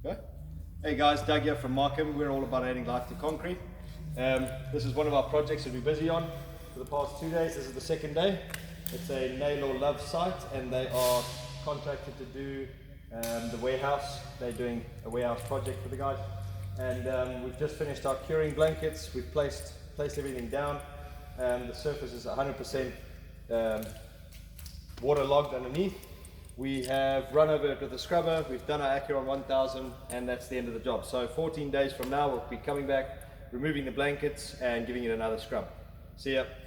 Okay. Hey guys, Doug here from Markham. We're all about adding life to concrete. This is one of our projects that we're busy on for the past 2 days. This is the second day. It's a nail or love site, and they are contracted to do the warehouse. They're doing a warehouse project for the guys, and we've just finished our curing blankets. We've placed everything down. The surface is 100% waterlogged underneath. We have run over it with a scrubber. We've done our Hydracure on 1000, and that's the end of the job. So 14 days from now, we'll be coming back, removing the blankets and giving it another scrub. See ya.